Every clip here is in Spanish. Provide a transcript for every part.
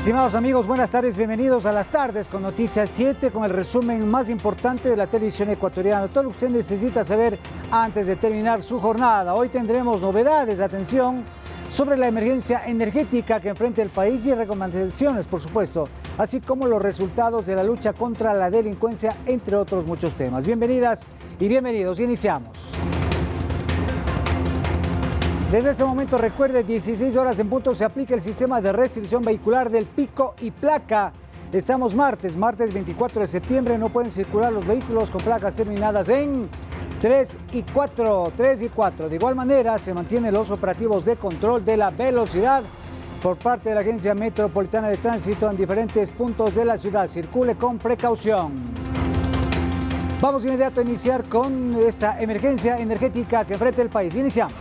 Estimados amigos, buenas tardes, bienvenidos a las tardes con Noticias 7, con el resumen más importante de la televisión ecuatoriana. Todo lo que usted necesita saber antes de terminar su jornada. Hoy tendremos novedades, atención, sobre la emergencia energética que enfrenta el país y recomendaciones, por supuesto, así como los resultados de la lucha contra la delincuencia, entre otros muchos temas. Bienvenidas y bienvenidos, iniciamos. Desde este momento, recuerde, 16 horas en punto se aplica el sistema de restricción vehicular del pico y placa. Estamos martes 24 de septiembre, no pueden circular los vehículos con placas terminadas en 3 y 4. De igual manera, se mantienen los operativos de control de la velocidad por parte de la Agencia Metropolitana de Tránsito en diferentes puntos de la ciudad. Circule con precaución. Vamos de inmediato a iniciar con esta emergencia energética que enfrenta el país. Iniciamos.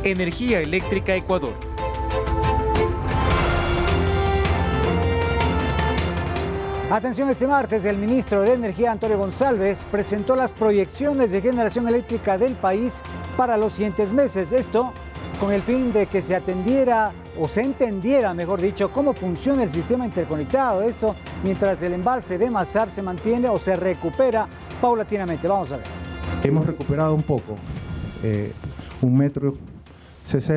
Energía Eléctrica Ecuador. Atención, este martes el ministro de Energía, Antonio González, presentó las proyecciones de generación eléctrica del país para los siguientes meses. Esto con el fin de que se atendiera o se entendiera, mejor dicho, cómo funciona el sistema interconectado. Esto mientras el embalse de Mazar se mantiene o se recupera paulatinamente. Vamos a ver. Hemos recuperado un poco, 1,60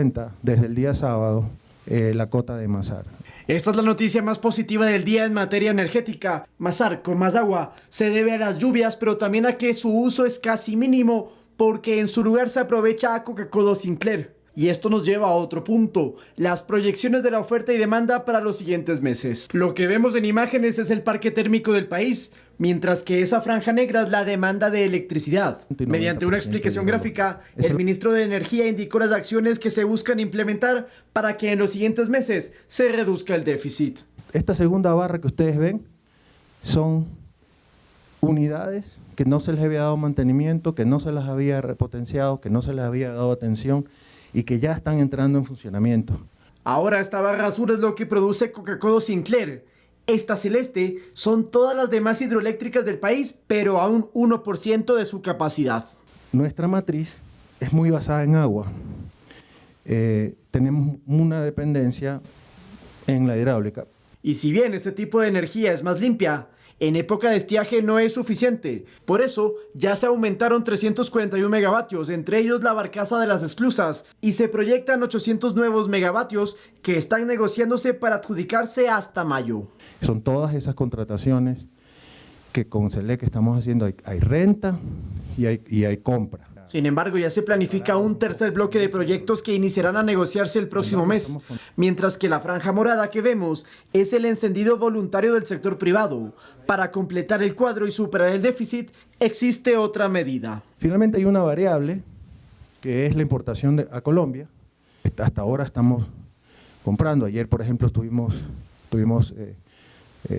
m desde el día sábado, la cota de Mazar. Esta es la noticia más positiva del día en materia energética. Mazar, con más agua, se debe a las lluvias, pero también a que su uso es casi mínimo, porque en su lugar se aprovecha a Coca-Cola Sinclair. Y esto nos lleva a otro punto, las proyecciones de la oferta y demanda para los siguientes meses. Lo que vemos en imágenes es el parque térmico del país, mientras que esa franja negra es la demanda de electricidad. Mediante una explicación gráfica, el ministro de Energía indicó las acciones que se buscan implementar para que en los siguientes meses se reduzca el déficit. Esta segunda barra que ustedes ven son unidades que no se les había dado mantenimiento, que no se las había repotenciado, que no se les había dado atención y que ya están entrando en funcionamiento. Ahora esta barra azul es lo que produce Coca-Cola Sinclair. Esta celeste son todas las demás hidroeléctricas del país, pero a un 1% de su capacidad. Nuestra matriz es muy basada en agua. Tenemos una dependencia en la hidráulica. Y si bien este tipo de energía es más limpia, en época de estiaje no es suficiente. Por eso ya se aumentaron 341 megavatios, entre ellos la barcaza de las esclusas, y se proyectan 800 nuevos megavatios que están negociándose para adjudicarse hasta mayo. Son todas esas contrataciones que con Selec estamos haciendo. Hay renta y hay compra. Sin embargo, ya se planifica un tercer bloque de proyectos que iniciarán a negociarse el próximo mes, mientras que la franja morada que vemos es el encendido voluntario del sector privado. Para completar el cuadro y superar el déficit, existe otra medida. Finalmente hay una variable que es la importación a Colombia. Hasta ahora estamos comprando. Ayer, por ejemplo, tuvimos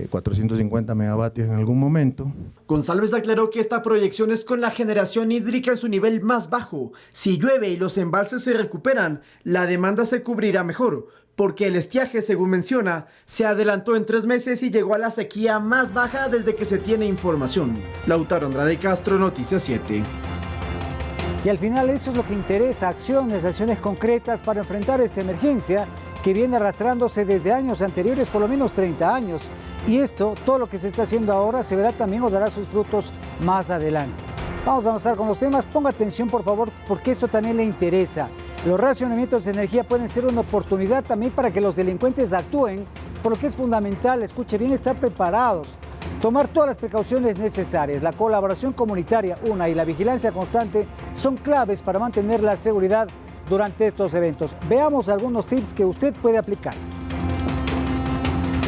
450 megavatios en algún momento. González aclaró que esta proyección es con la generación hídrica en su nivel más bajo. Si llueve y los embalses se recuperan, la demanda se cubrirá mejor, porque el estiaje, según menciona, se adelantó en 3 meses y llegó a la sequía más baja desde que se tiene información. Lautaro Andrade Castro, Noticias 7. Y al final eso es lo que interesa, acciones concretas para enfrentar esta emergencia que viene arrastrándose desde años anteriores, por lo menos 30 años. Y esto, todo lo que se está haciendo ahora, se verá también o dará sus frutos más adelante. Vamos a avanzar con los temas. Ponga atención, por favor, porque esto también le interesa. Los racionamientos de energía pueden ser una oportunidad también para que los delincuentes actúen, por lo que es fundamental, escuche bien, estar preparados. Tomar todas las precauciones necesarias, la colaboración comunitaria, y la vigilancia constante son claves para mantener la seguridad durante estos eventos. Veamos algunos tips que usted puede aplicar.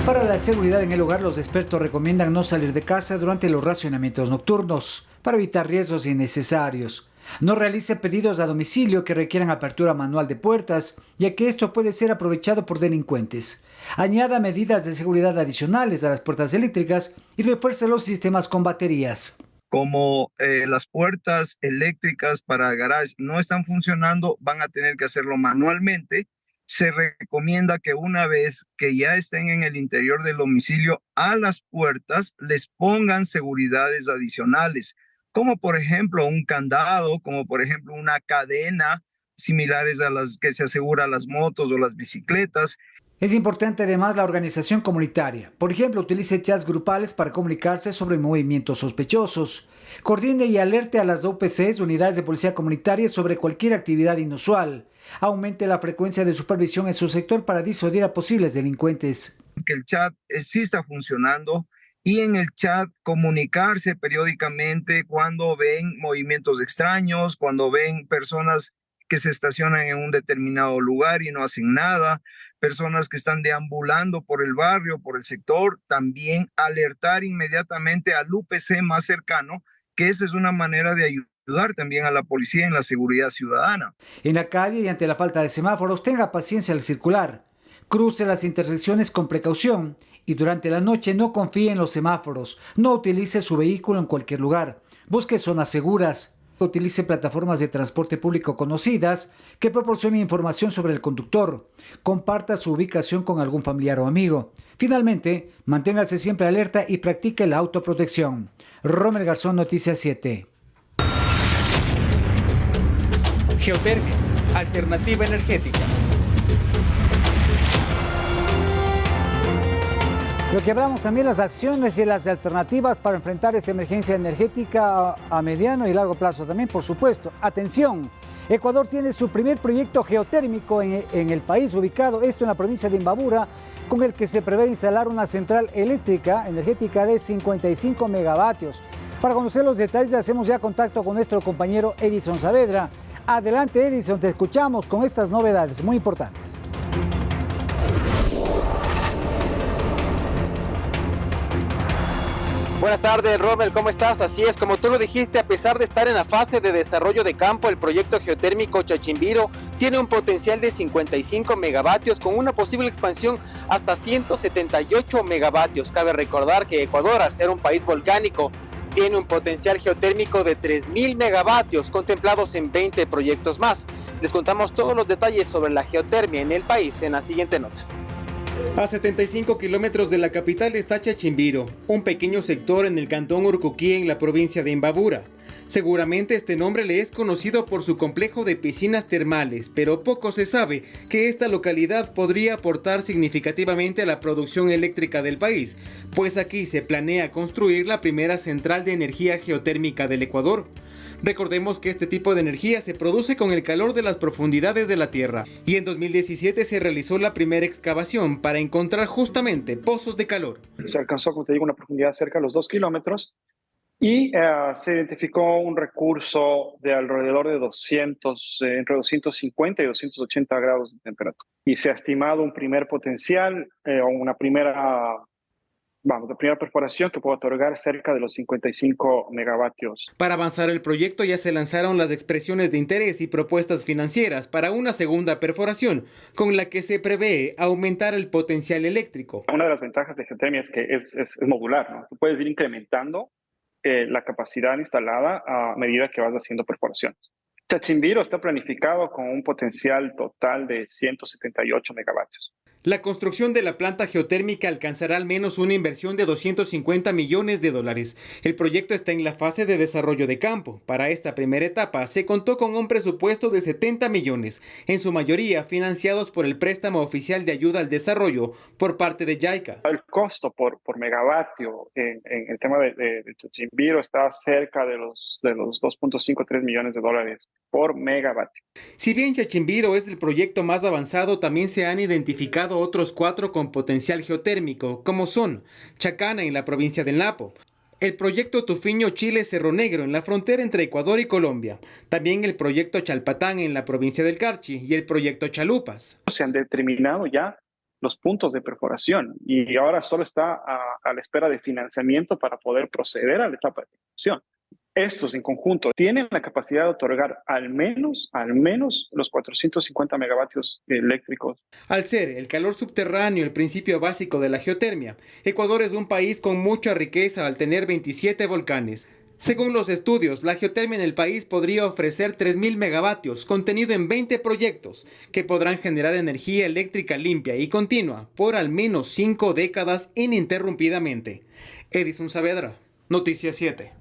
Para la seguridad en el hogar, los expertos recomiendan no salir de casa durante los racionamientos nocturnos para evitar riesgos innecesarios. No realice pedidos a domicilio que requieran apertura manual de puertas, ya que esto puede ser aprovechado por delincuentes. Añada medidas de seguridad adicionales a las puertas eléctricas y refuerce los sistemas con baterías. Como las puertas eléctricas para garage no están funcionando, van a tener que hacerlo manualmente. Se recomienda que una vez que ya estén en el interior del domicilio, a las puertas les pongan seguridades adicionales, como por ejemplo un candado, como por ejemplo una cadena similares a las que se asegura las motos o las bicicletas. Es importante además la organización comunitaria. Por ejemplo, utilice chats grupales para comunicarse sobre movimientos sospechosos. Coordine y alerte a las UPCs, unidades de policía comunitaria, sobre cualquier actividad inusual. Aumente la frecuencia de supervisión en su sector para disuadir a posibles delincuentes. Que el chat sí está funcionando y en el chat comunicarse periódicamente cuando ven movimientos extraños, cuando ven personas que se estacionan en un determinado lugar y no hacen nada, personas que están deambulando por el barrio, por el sector, también alertar inmediatamente al UPC más cercano, que esa es una manera de ayudar también a la policía en la seguridad ciudadana. En la calle y ante la falta de semáforos, tenga paciencia al circular. Cruce las intersecciones con precaución y durante la noche no confíe en los semáforos. No utilice su vehículo en cualquier lugar. Busque zonas seguras. Utilice plataformas de transporte público conocidas que proporcionen información sobre el conductor. Comparta su ubicación con algún familiar o amigo. Finalmente, manténgase siempre alerta y practique la autoprotección. Rommel Garzón, Noticias 7. Geotermia, alternativa energética. Lo que hablamos también, las acciones y las alternativas para enfrentar esta emergencia energética a mediano y largo plazo también, por supuesto. Atención, Ecuador tiene su primer proyecto geotérmico en el país, ubicado esto en la provincia de Imbabura, con el que se prevé instalar una central eléctrica energética de 55 megavatios. Para conocer los detalles, hacemos ya contacto con nuestro compañero Edison Saavedra. Adelante, Edison, te escuchamos con estas novedades muy importantes. Buenas tardes, Rommel, ¿cómo estás? Así es, como tú lo dijiste, a pesar de estar en la fase de desarrollo de campo, el proyecto geotérmico Chachimbiro tiene un potencial de 55 megavatios con una posible expansión hasta 178 megavatios. Cabe recordar que Ecuador, al ser un país volcánico, tiene un potencial geotérmico de 3.000 megavatios contemplados en 20 proyectos más. Les contamos todos los detalles sobre la geotermia en el país en la siguiente nota. A 75 kilómetros de la capital está Chachimbiro, un pequeño sector en el cantón Urcuquí en la provincia de Imbabura. Seguramente este nombre le es conocido por su complejo de piscinas termales, pero poco se sabe que esta localidad podría aportar significativamente a la producción eléctrica del país, pues aquí se planea construir la primera central de energía geotérmica del Ecuador. Recordemos que este tipo de energía se produce con el calor de las profundidades de la Tierra, y en 2017 se realizó la primera excavación para encontrar justamente pozos de calor. Se alcanzó, como te digo, una profundidad cerca de los 2 kilómetros y se identificó un recurso de alrededor de entre 250 y 280 grados de temperatura. Y se ha estimado un primer potencial o una primera perforación que puede otorgar cerca de los 55 megavatios. Para avanzar el proyecto ya se lanzaron las expresiones de interés y propuestas financieras para una segunda perforación, con la que se prevé aumentar el potencial eléctrico. Una de las ventajas de geotermia es que es modular, ¿no? Tú puedes ir incrementando la capacidad instalada a medida que vas haciendo perforaciones. Chachimbiro está planificado con un potencial total de 178 megavatios. La construcción de la planta geotérmica alcanzará al menos una inversión de 250 millones de dólares. El proyecto está en la fase de desarrollo de campo. Para esta primera etapa se contó con un presupuesto de 70 millones, en su mayoría financiados por el préstamo oficial de ayuda al desarrollo por parte de JICA. El costo por megavatio en el tema de Chachimbiro está cerca de los 2.53 millones de dólares por megavatio. Si bien Chachimbiro es el proyecto más avanzado, también se han identificado otros 4 con potencial geotérmico, como son Chacana en la provincia del Napo, el proyecto Tufiño Chile Cerro Negro en la frontera entre Ecuador y Colombia, también el proyecto Chalpatán en la provincia del Carchi y el proyecto Chalupas. Se han determinado ya los puntos de perforación y ahora solo está a la espera de financiamiento para poder proceder a la etapa de perforación. Estos en conjunto tienen la capacidad de otorgar al menos los 450 megavatios eléctricos. Al ser el calor subterráneo el principio básico de la geotermia, Ecuador es un país con mucha riqueza al tener 27 volcanes. Según los estudios, la geotermia en el país podría ofrecer 3.000 megavatios, contenido en 20 proyectos, que podrán generar energía eléctrica limpia y continua por al menos 5 décadas ininterrumpidamente. Edison Saavedra, Noticias 7.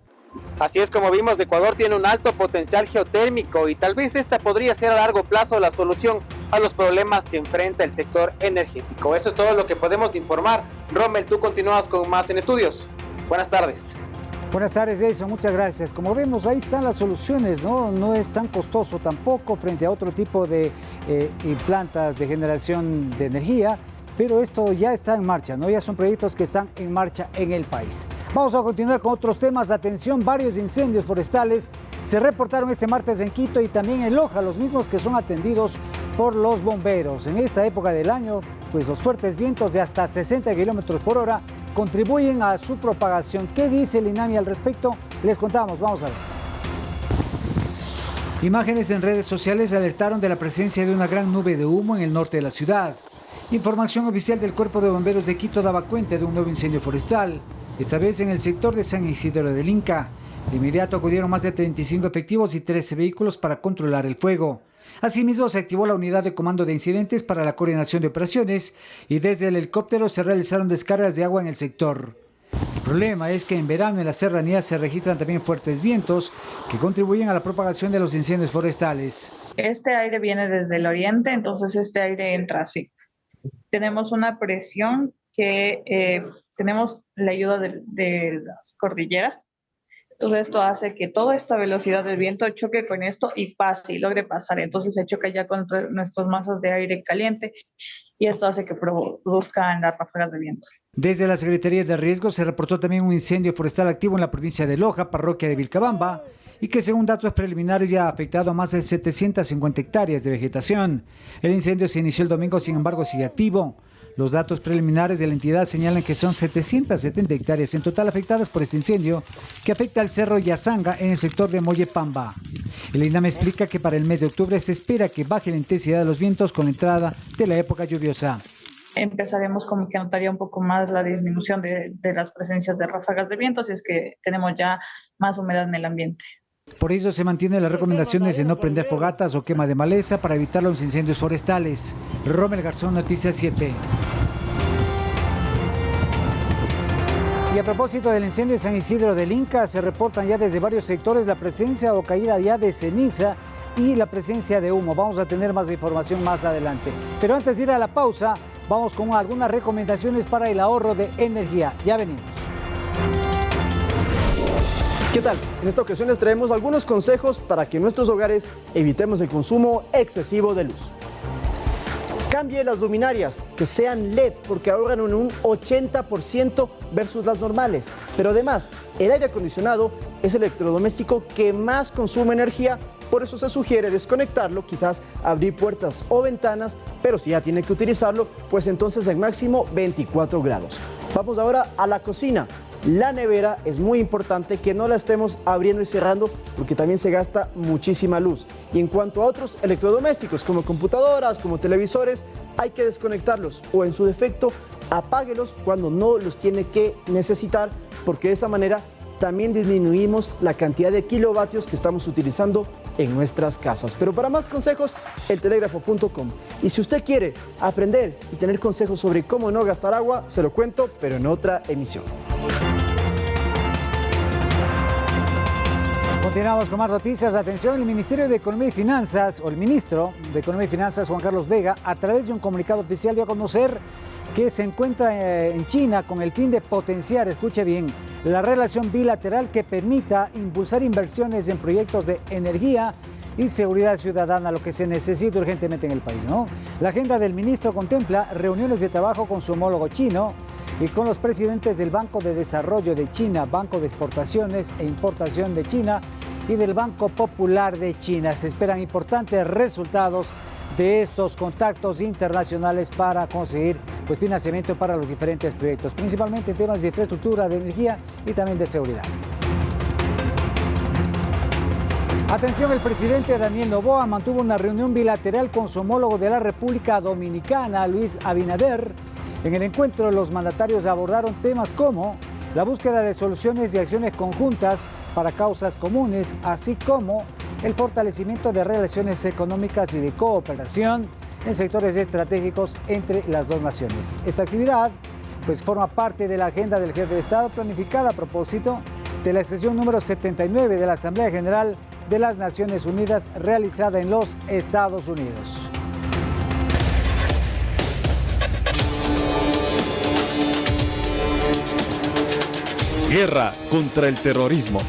Así es como vimos, Ecuador tiene un alto potencial geotérmico y tal vez esta podría ser a largo plazo la solución a los problemas que enfrenta el sector energético. Eso es todo lo que podemos informar. Rommel, tú continúas con más en estudios. Buenas tardes. Buenas tardes, Jason, muchas gracias. Como vemos, ahí están las soluciones, ¿no? No es tan costoso tampoco frente a otro tipo de plantas de generación de energía, pero esto ya está en marcha, ¿no? Ya son proyectos que están en marcha en el país. Vamos a continuar con otros temas. Atención, varios incendios forestales se reportaron este martes en Quito y también en Loja, los mismos que son atendidos por los bomberos. En esta época del año, pues los fuertes vientos de hasta 60 kilómetros por hora contribuyen a su propagación. ¿Qué dice el INAMI al respecto? Les contamos, vamos a ver. Imágenes en redes sociales alertaron de la presencia de una gran nube de humo en el norte de la ciudad. Información oficial del Cuerpo de Bomberos de Quito daba cuenta de un nuevo incendio forestal, esta vez en el sector de San Isidro del Inca. De inmediato acudieron más de 35 efectivos y 13 vehículos para controlar el fuego. Asimismo, se activó la unidad de comando de incidentes para la coordinación de operaciones y desde el helicóptero se realizaron descargas de agua en el sector. El problema es que en verano en la serranía se registran también fuertes vientos que contribuyen a la propagación de los incendios forestales. Este aire viene desde el oriente, entonces este aire entra así. Tenemos una presión que tenemos la ayuda de las cordilleras. Entonces esto hace que toda esta velocidad del viento choque con esto y pase y logre pasar. Entonces se choca ya con nuestras masas de aire caliente y esto hace que produzcan las ráfagas de viento. Desde la Secretaría de Riesgo se reportó también un incendio forestal activo en la provincia de Loja, parroquia de Vilcabamba, y que según datos preliminares ya ha afectado a más de 750 hectáreas de vegetación. El incendio se inició el domingo, sin embargo sigue activo. Los datos preliminares de la entidad señalan que son 770 hectáreas en total afectadas por este incendio que afecta al cerro Yazanga en el sector de Moyepamba. El INAMI explica que para el mes de octubre se espera que baje la intensidad de los vientos con la entrada de la época lluviosa. Empezaremos como que notaría un poco más la disminución de las presencias de ráfagas de viento, si es que tenemos ya más humedad en el ambiente. Por eso se mantienen las recomendaciones de no prender fogatas o quema de maleza para evitar los incendios forestales. Rommel Garzón, Noticias 7. Y a propósito del incendio de San Isidro del Inca, se reportan ya desde varios sectores la presencia o caída ya de ceniza y la presencia de humo. Vamos a tener más información más adelante. Pero antes de ir a la pausa, vamos con algunas recomendaciones para el ahorro de energía. Ya venimos. ¿Qué tal? En esta ocasión les traemos algunos consejos para que en nuestros hogares evitemos el consumo excesivo de luz. Cambie las luminarias, que sean LED, porque ahorran un 80% versus las normales. Pero además, el aire acondicionado es el electrodoméstico que más consume energía, por eso se sugiere desconectarlo, quizás abrir puertas o ventanas, pero si ya tiene que utilizarlo, pues entonces en máximo 24 grados. Vamos ahora a la cocina. La nevera es muy importante que no la estemos abriendo y cerrando porque también se gasta muchísima luz. Y en cuanto a otros electrodomésticos como computadoras, como televisores, hay que desconectarlos o en su defecto apáguelos cuando no los tiene que necesitar, porque de esa manera también disminuimos la cantidad de kilovatios que estamos utilizando en nuestras casas. Pero para más consejos, eltelégrafo.com. Y si usted quiere aprender y tener consejos sobre cómo no gastar agua, se lo cuento, pero en otra emisión. Continuamos con más noticias. Atención, el Ministerio de Economía y Finanzas, o el ministro de Economía y Finanzas, Juan Carlos Vega, a través de un comunicado oficial dio a conocer que se encuentra en China con el fin de potenciar, escuche bien, la relación bilateral que permita impulsar inversiones en proyectos de energía y seguridad ciudadana, lo que se necesita urgentemente en el país, ¿no? La agenda del ministro contempla reuniones de trabajo con su homólogo chino y con los presidentes del Banco de Desarrollo de China, Banco de Exportaciones e Importación de China y del Banco Popular de China. Se esperan importantes resultados de estos contactos internacionales para conseguir financiamiento para los diferentes proyectos, principalmente en temas de infraestructura, de energía y también de seguridad. Atención, el presidente Daniel Noboa mantuvo una reunión bilateral con su homólogo de la República Dominicana, Luis Abinader. En el encuentro, los mandatarios abordaron temas como la búsqueda de soluciones y acciones conjuntas para causas comunes, así como el fortalecimiento de relaciones económicas y de cooperación en sectores estratégicos entre las dos naciones. Esta actividad forma parte de la agenda del jefe de Estado planificada a propósito de la sesión número 79 de la Asamblea General de las Naciones Unidas realizada en los Estados Unidos. Guerra contra el terrorismo.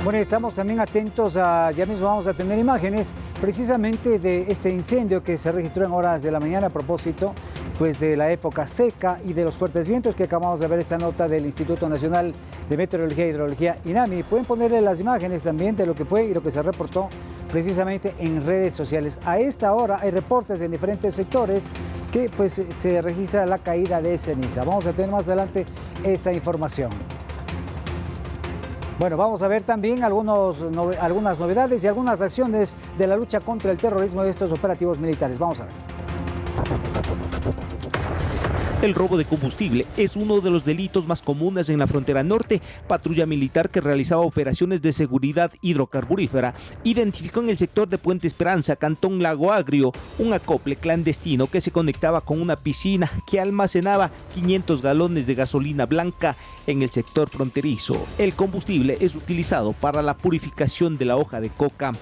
Bueno, estamos también atentos ya mismo vamos a tener imágenes precisamente de este incendio que se registró en horas de la mañana a propósito pues de la época seca y de los fuertes vientos que acabamos de ver esta nota del Instituto Nacional de Meteorología e Hidrología, INAMI. Pueden ponerle las imágenes también de lo que fue y lo que se reportó precisamente en redes sociales. A esta hora hay reportes en diferentes sectores que pues se registra la caída de ceniza. Vamos a tener más adelante esta información. Bueno, vamos a ver también algunas novedades y algunas acciones de la lucha contra el terrorismo de estos operativos militares. Vamos a ver. El robo de combustible es uno de los delitos más comunes en la frontera norte. Patrulla militar que realizaba operaciones de seguridad hidrocarburífera identificó en el sector de Puente Esperanza, Cantón Lago Agrio, un acople clandestino que se conectaba con una piscina que almacenaba 500 galones de gasolina blanca en el sector fronterizo. El combustible es utilizado para la purificación de la hoja de coca.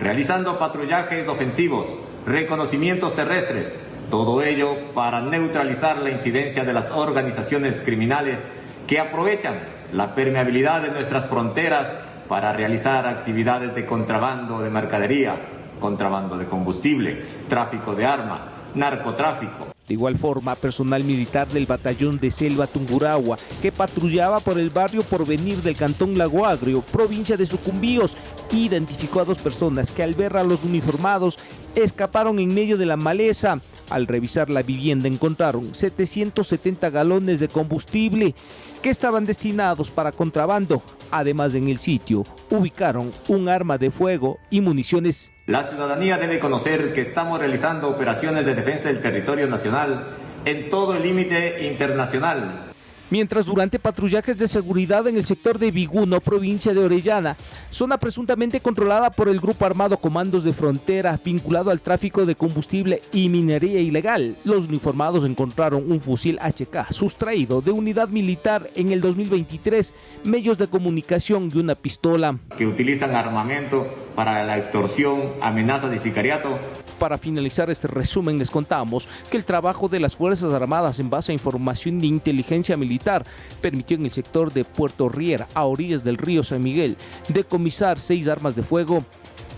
Realizando patrullajes ofensivos, reconocimientos terrestres, todo ello para neutralizar la incidencia de las organizaciones criminales que aprovechan la permeabilidad de nuestras fronteras para realizar actividades de contrabando de mercadería, contrabando de combustible, tráfico de armas, narcotráfico. De igual forma, personal militar del batallón de Selva Tungurahua, que patrullaba por el barrio Porvenir del Cantón Lago Agrio, provincia de Sucumbíos, identificó a dos personas que al ver a los uniformados escaparon en medio de la maleza. Al revisar la vivienda encontraron 770 galones de combustible que estaban destinados para contrabando. Además, en el sitio ubicaron un arma de fuego y municiones. La ciudadanía debe conocer que estamos realizando operaciones de defensa del territorio nacional en todo el límite internacional. Mientras durante patrullajes de seguridad en el sector de Biguno, provincia de Orellana, zona presuntamente controlada por el grupo armado Comandos de Frontera, vinculado al tráfico de combustible y minería ilegal, los uniformados encontraron un fusil HK sustraído de unidad militar en el 2023, medios de comunicación y una pistola. Que utilizan armamento para la extorsión, amenazas y sicariato. Para finalizar este resumen les contamos que el trabajo de las Fuerzas Armadas en base a información de inteligencia militar permitió en el sector de Puerto Riera, a orillas del río San Miguel, decomisar 6 armas de fuego.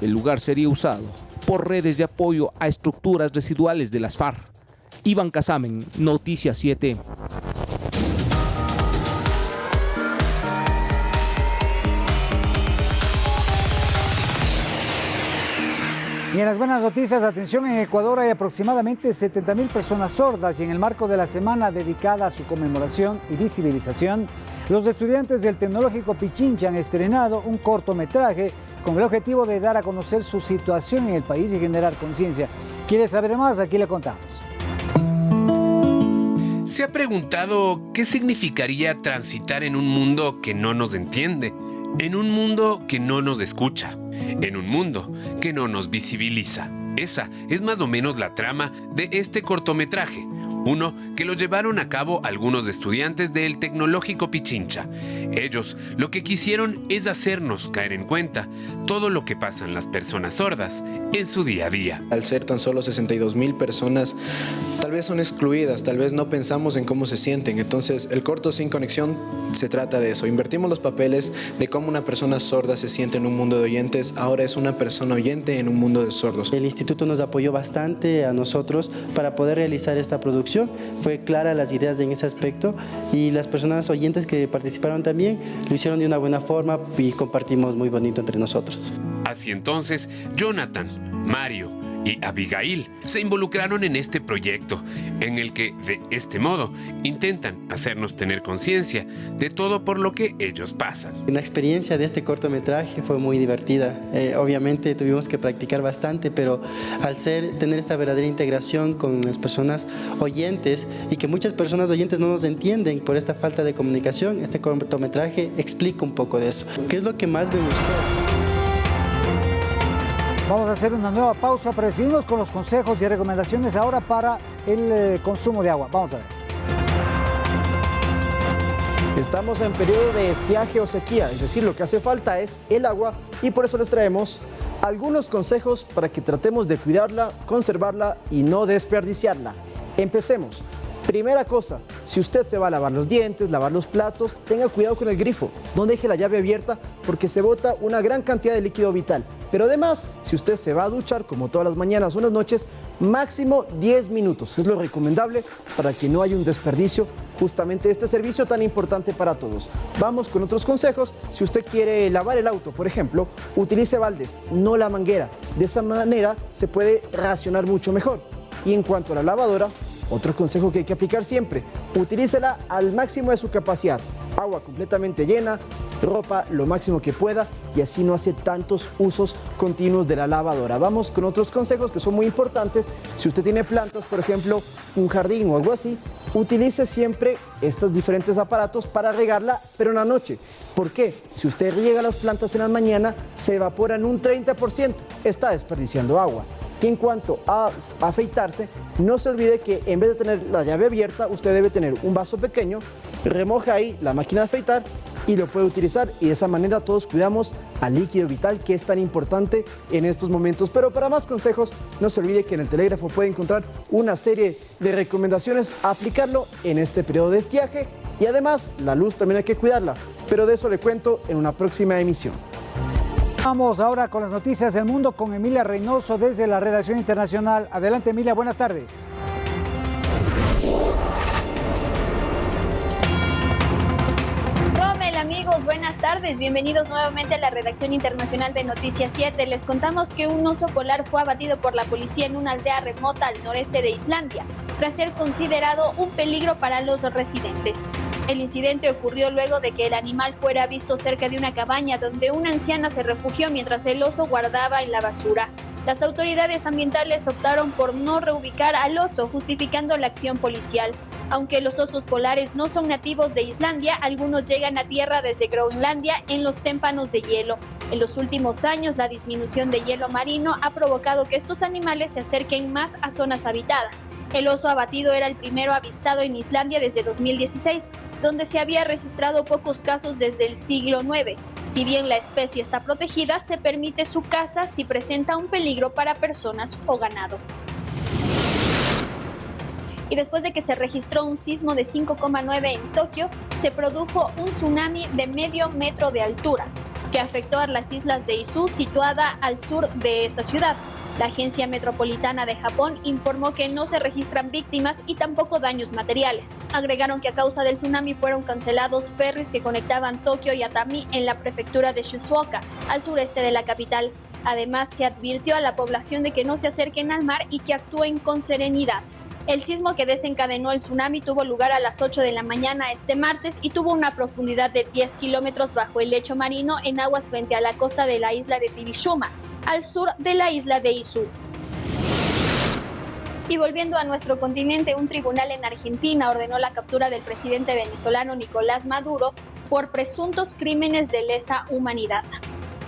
El lugar sería usado por redes de apoyo a estructuras residuales de las FARC. Iván Casamen, Noticias 7. Y en las buenas noticias, atención, en Ecuador hay aproximadamente 70.000 personas sordas y en el marco de la semana dedicada a su conmemoración y visibilización, los estudiantes del Tecnológico Pichincha han estrenado un cortometraje con el objetivo de dar a conocer su situación en el país y generar conciencia. ¿Quiere saber más? Aquí le contamos. ¿Se ha preguntado qué significaría transitar en un mundo que no nos entiende? En un mundo que no nos escucha, en un mundo que no nos visibiliza. Esa es más o menos la trama de este cortometraje, uno que lo llevaron a cabo algunos estudiantes del Tecnológico Pichincha. Ellos lo que quisieron es hacernos caer en cuenta todo lo que pasan las personas sordas en su día a día. Al ser tan solo 62.000 personas, tal vez son excluidas, tal vez no pensamos en cómo se sienten. Entonces, el corto Sin Conexión se trata de eso. Invertimos los papeles de cómo una persona sorda se siente en un mundo de oyentes. Ahora es una persona oyente en un mundo de sordos. El instituto nos apoyó bastante a nosotros para poder realizar esta producción. Fue clara las ideas en ese aspecto y las personas oyentes que participaron también lo hicieron de una buena forma y compartimos muy bonito entre nosotros. Así entonces, Jonathan, Mario y Abigail se involucraron en este proyecto, en el que, de este modo, intentan hacernos tener conciencia de todo por lo que ellos pasan. La experiencia de este cortometraje fue muy divertida. Obviamente tuvimos que practicar bastante, pero al tener esta verdadera integración con las personas oyentes, y que muchas personas oyentes no nos entienden por esta falta de comunicación, este cortometraje explica un poco de eso. ¿Qué es lo que más me gustó? Vamos a hacer una nueva pausa, pero seguimos con los consejos y recomendaciones ahora para el consumo de agua. Vamos a ver. Estamos en periodo de estiaje o sequía, es decir, lo que hace falta es el agua, y por eso les traemos algunos consejos para que tratemos de cuidarla, conservarla y no desperdiciarla. Empecemos. Primera cosa, si usted se va a lavar los dientes, lavar los platos, tenga cuidado con el grifo. No deje la llave abierta porque se bota una gran cantidad de líquido vital. Pero además, si usted se va a duchar como todas las mañanas o en las noches, máximo 10 minutos. Es lo recomendable para que no haya un desperdicio justamente de este servicio tan importante para todos. Vamos con otros consejos. Si usted quiere lavar el auto, por ejemplo, utilice baldes, no la manguera. De esa manera se puede racionar mucho mejor. Y en cuanto a la lavadora, otro consejo que hay que aplicar siempre, utilícela al máximo de su capacidad. Agua completamente llena, ropa lo máximo que pueda, y así no hace tantos usos continuos de la lavadora. Vamos con otros consejos que son muy importantes. Si usted tiene plantas, por ejemplo, un jardín o algo así, utilice siempre estos diferentes aparatos para regarla, pero en la noche. ¿Por qué? Si usted riega las plantas en la mañana, se evaporan un 30%. Está desperdiciando agua. Y en cuanto a afeitarse, no se olvide que en vez de tener la llave abierta, usted debe tener un vaso pequeño, remoja ahí la máquina de afeitar y lo puede utilizar, y de esa manera todos cuidamos al líquido vital, que es tan importante en estos momentos. Pero para más consejos, no se olvide que en el Telégrafo puede encontrar una serie de recomendaciones a aplicarlo en este periodo de estiaje, y además la luz también hay que cuidarla, pero de eso le cuento en una próxima emisión. Vamos ahora con las noticias del mundo con Emilia Reynoso desde la redacción internacional. Adelante, Emilia, buenas tardes. Rommel, amigos, buenas tardes. Bienvenidos nuevamente a la redacción internacional de Noticias 7. Les contamos que un oso polar fue abatido por la policía en una aldea remota al noreste de Islandia, tras ser considerado un peligro para los residentes. El incidente ocurrió luego de que el animal fuera visto cerca de una cabaña donde una anciana se refugió mientras el oso guardaba en la basura. Las autoridades ambientales optaron por no reubicar al oso, justificando la acción policial. Aunque los osos polares no son nativos de Islandia, algunos llegan a tierra desde Groenlandia en los témpanos de hielo. En los últimos años, la disminución de hielo marino ha provocado que estos animales se acerquen más a zonas habitadas. El oso abatido era el primero avistado en Islandia desde 2016, donde se había registrado pocos casos desde el siglo IX. Si bien la especie está protegida, se permite su caza si presenta un peligro para personas o ganado. Y después de que se registró un sismo de 5,9 en Tokio, se produjo un tsunami de medio metro de altura, que afectó a las islas de Izu, situada al sur de esa ciudad. La Agencia Metropolitana de Japón informó que no se registran víctimas y tampoco daños materiales. Agregaron que a causa del tsunami fueron cancelados ferries que conectaban Tokio y Atami en la prefectura de Shizuoka, al sureste de la capital. Además, se advirtió a la población de que no se acerquen al mar y que actúen con serenidad. El sismo que desencadenó el tsunami tuvo lugar a las 8 de la mañana este martes y tuvo una profundidad de 10 kilómetros bajo el lecho marino en aguas frente a la costa de la isla de Tibishuma, al sur de la isla de Izu. Y volviendo a nuestro continente, un tribunal en Argentina ordenó la captura del presidente venezolano Nicolás Maduro por presuntos crímenes de lesa humanidad.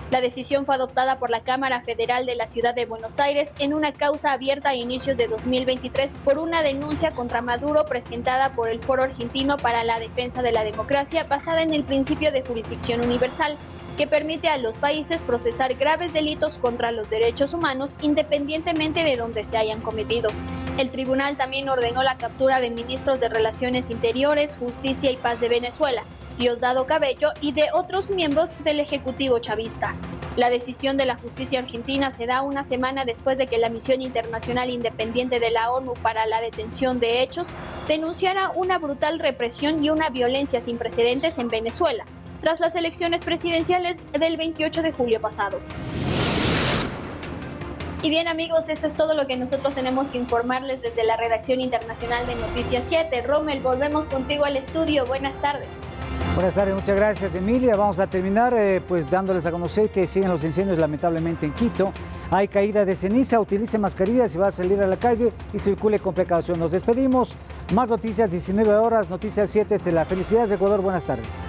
La decisión fue adoptada por la Cámara Federal de la Ciudad de Buenos Aires en una causa abierta a inicios de 2023 por una denuncia contra Maduro presentada por el Foro Argentino para la Defensa de la Democracia, basada en el principio de jurisdicción universal, que permite a los países procesar graves delitos contra los derechos humanos independientemente de donde se hayan cometido. El tribunal también ordenó la captura de ministros de Relaciones Interiores, Justicia y Paz de Venezuela, Diosdado Cabello, y de otros miembros del Ejecutivo chavista. La decisión de la justicia argentina se da una semana después de que la Misión Internacional Independiente de la ONU para la Detención de Hechos denunciara una brutal represión y una violencia sin precedentes en Venezuela, tras las elecciones presidenciales del 28 de julio pasado. Y bien amigos, eso es todo lo que nosotros tenemos que informarles desde la redacción internacional de Noticias 7. Rommel, volvemos contigo al estudio. Buenas tardes. Buenas tardes, muchas gracias Emilia. Vamos a terminar pues dándoles a conocer que siguen los incendios lamentablemente en Quito. Hay caída de ceniza, utilice mascarilla si va a salir a la calle y circule con precaución. Nos despedimos. Más noticias, 19 horas, Noticias 7 de la Felicidades de Ecuador. Buenas tardes.